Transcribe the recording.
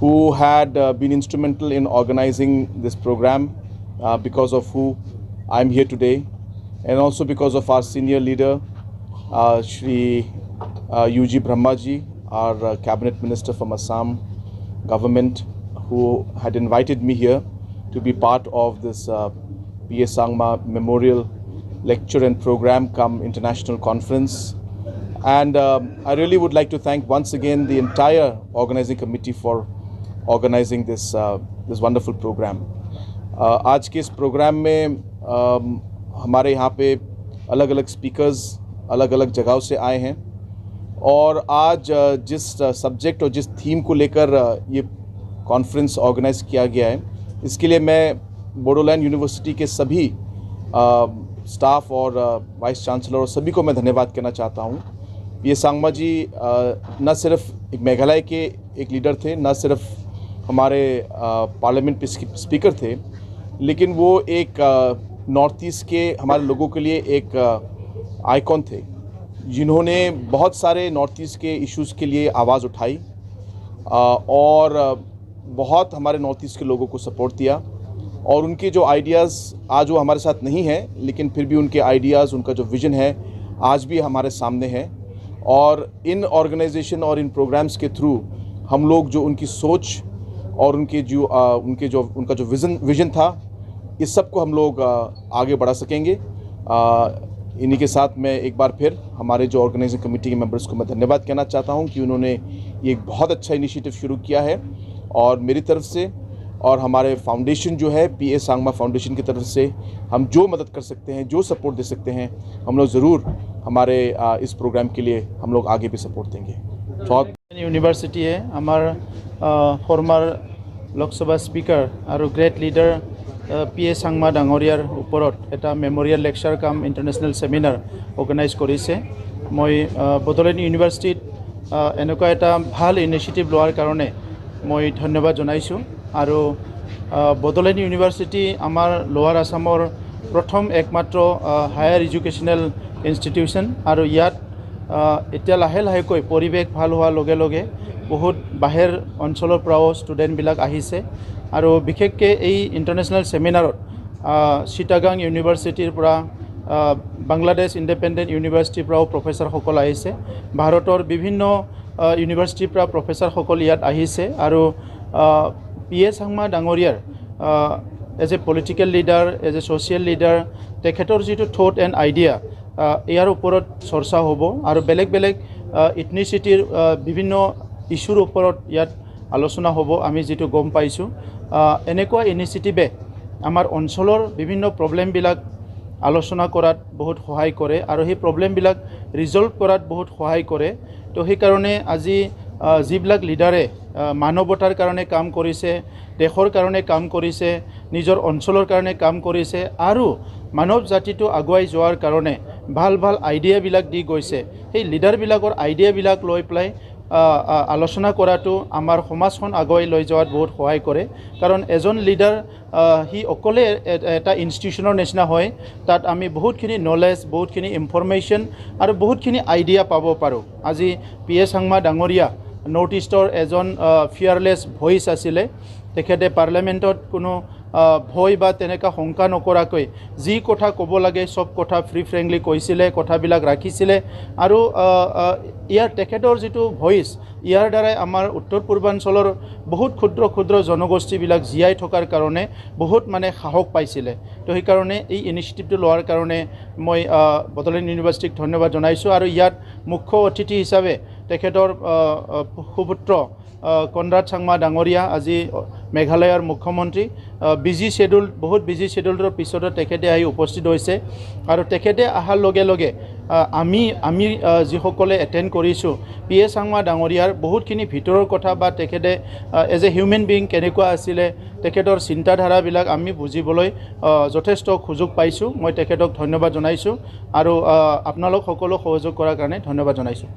who had been instrumental in organizing this program, because of who I'm here today, and also because of our senior leader, Shri UG Brahmaji, our cabinet minister from Assam government, who had invited me here to be part of this P.A. Sangma Memorial Lecture and Program come International Conference. And I really would like to thank once again the entire organizing committee for organizing this wonderful program. आज के इस programme में हमारे यहाँ पे अलग अलग speakers अलग अलग जगहों से आए हैं और आज जिस सब्जेक्ट और जिस थीम को लेकर ये कॉन्फ्रेंस ऑर्गेनाइज किया गया है, इसके लिए मैं बोडोलैंड यूनिवर्सिटी के सभी स्टाफ और वाइस चांसलर और सभी को मैं धन्यवाद कहना चाहता हूँ। ये सांगमा जी न सिर्फ एक मेघालय के एक लीडर थे, न सिर्फ हमारे पार्लियामेंट स्पीकर थे, लेकिन वो एक नॉर्थ ईस्ट के हमारे लोगों के लिए एक आइकॉन थे, जिन्होंने बहुत सारे नॉर्थ ईस्ट के इश्यूज़ के लिए आवाज़ उठाई और बहुत हमारे नॉर्थ ईस्ट के लोगों को सपोर्ट दिया। और उनके जो आइडियाज़ आज वो हमारे साथ नहीं हैं, लेकिन फिर भी उनके आइडियाज़, उनका जो विज़न है आज भी हमारे सामने है। और इन ऑर्गेनाइजेशन और इन प्रोग्राम्स के थ्रू हम लोग जो उनकी सोच और उनका जो विज़न था, इस सब को हम लोग आगे बढ़ा सकेंगे। इन्हीं के साथ मैं एक बार फिर हमारे जो ऑर्गेनाइजिंग कमेटी के मेंबर्स को मैं धन्यवाद कहना चाहता हूं कि उन्होंने ये एक बहुत अच्छा इनिशिएटिव शुरू किया है और मेरी तरफ से और हमारे फाउंडेशन जो है P.A. सांगमा फाउंडेशन की तरफ से हम जो मदद कर सकते हैं, जो सपोर्ट दे सकते हैं, हम लोग ज़रूर हमारे इस प्रोग्राम के लिए हम लोग आगे भी सपोर्ट देंगे। बहुत यूनिवर्सिटी है हमार फॉर्मर लोकसभा स्पीकर और ग्रेट लीडर P.A. सांगमा डांगरियार ऊपर एटा मेमोरियल लेक्चार कम इंटरनेशनल सेमिनार ऑर्गेनाइज करिছে। मैं बोडोलैंड यूनिवर्सिटीत एनेকুৱা এটা ভাল इनिशिएटिव लोৱাৰ কাৰণে मैं धन्यवाद जनाइছোঁ। और बोडोलैंड यूनिवर्सिटी आमार लोअर आसामर प्रथम एकमात्र हायर एजुकेशनल इन्स्टिट्यूशन और इयात एतिया लाहे लाहेকৈ परिवेश ভাল হোৱাৰ লগে লগে बहुत बाहिर अंचলৰ পৰাও ষ্টুডেণ্টবিলাক আহিছে আৰু বিশেষকৈ এই ইণ্টাৰনেশ্যনেল সেমিনাৰত চিটাগাং ইউনিভাৰ্চিটিৰ পৰা বাংলাদেশ ইণ্ডিপেণ্ডেণ্ট ইউনিভাৰ্চিটিৰ পৰাও প্ৰফেচাৰসকল আহিছে। ভাৰতৰ বিভিন্ন ইউনিভাৰ্চিটিৰ পৰা প্ৰফেচাৰসকল ইয়াত আহিছে আৰু P.A. सांगमा डांगरियार as a political leader, as a social leader, तेखेतर जी थॉट एंड आइडिया यार ऊपर चर्चा होब और बेलेग बेलेग इथनिसिटीर विभिन्न इश्यूर ऊपर इयात आलोचना होब। आमी जी गम पाइছোঁ एनेকুৱা इनिशिएटिवे आमार अंचলৰ विभिन्न प्रब्लेमবিলাক आलोचना करात बहुत सहाय करे और সেই प्रब्लेमবিলাক रिजल्व करात बहुत सहाय करे। तो সেইকাৰণে আজি যিবিলাক লিডাৰে মানৱতাৰ কাৰণে কাম কৰিছে, দেশৰ কাৰণে কাম কৰিছে, নিজৰ অঞ্চলৰ কাৰণে কাম কৰিছে আৰু মানৱ জাতিটো আগুৱাই যোৱাৰ কাৰণে ভাল ভাল আইডিয়াবিলাক দি গৈছে, সেই লিডাৰবিলাকৰ আইডিয়াবিলাক লৈ পেলাই আলোচনা কৰাটো আমাৰ সমাজখন আগুৱাই লৈ যোৱাত বহুত সহায় কৰে। কাৰণ এজন লিডাৰ হি অকলে এটা ইনষ্টিটিউচনৰ নিচিনা হয়, তাত আমি বহুতখিনি নলেজ, বহুতখিনি ইনফৰমেশ্যন আৰু বহুতখিনি আইডিয়া পাব পাৰোঁ। আজি P.A. सांगमा ডাঙৰীয়া নৰ্থ ইষ্টৰ এজন ফিয়াৰলেছ ভইচ আছিলে। তেখেতে পাৰ্লিয়ামেণ্টত কোনো ভয় বা তেনেকুৱা শংকা নকৰাকৈ যি কথা ক'ব লাগে সব কথা ফ্ৰী ফ্ৰেংকলি কৈছিলে, কথাবিলাক ৰাখিছিলে আৰু ইয়াৰ তেখেতৰ যিটো ভইচ, ইয়াৰ দ্বাৰাই আমাৰ উত্তৰ পূৰ্বাঞ্চলৰ বহুত ক্ষুদ্ৰ ক্ষুদ্ৰ জনগোষ্ঠীবিলাক জীয়াই থকাৰ কাৰণে বহুত মানে সাহস পাইছিলে। তো সেইকাৰণে এই ইনিচিয়েটিভটো লোৱাৰ কাৰণে মই বডোলেণ্ড ইউনিভাৰ্চিটিক ধন্যবাদ জনাইছোঁ। আৰু ইয়াত মুখ্য অতিথি হিচাপে তেখেতৰ সুপুত্ৰ কনৰাড सांगमा ডাঙৰীয়া আজি মেঘালয়ৰ মুখ্যমন্ত্ৰী বিজি শেডিউল, বহুত বিজি শেডিউলৰ পিছত তেখেতে আহি উপস্থিত হৈছে আৰু তেখেতে অহাৰ লগে লগে আমি যিসকলে এটেণ্ড কৰিছোঁ P.A. सांगमा ডাঙৰীয়াৰ বহুতখিনি ভিতৰৰ কথা বা তেখেতে এজ এ হিউমেন বিং কেনেকুৱা আছিলে, তেখেতৰ চিন্তাধাৰাবিলাক আমি বুজিবলৈ যথেষ্ট সুযোগ পাইছোঁ। মই তেখেতক ধন্যবাদ জনাইছোঁ আৰু আপোনালোক সকলো সহযোগ কৰাৰ কাৰণে ধন্যবাদ জনাইছোঁ।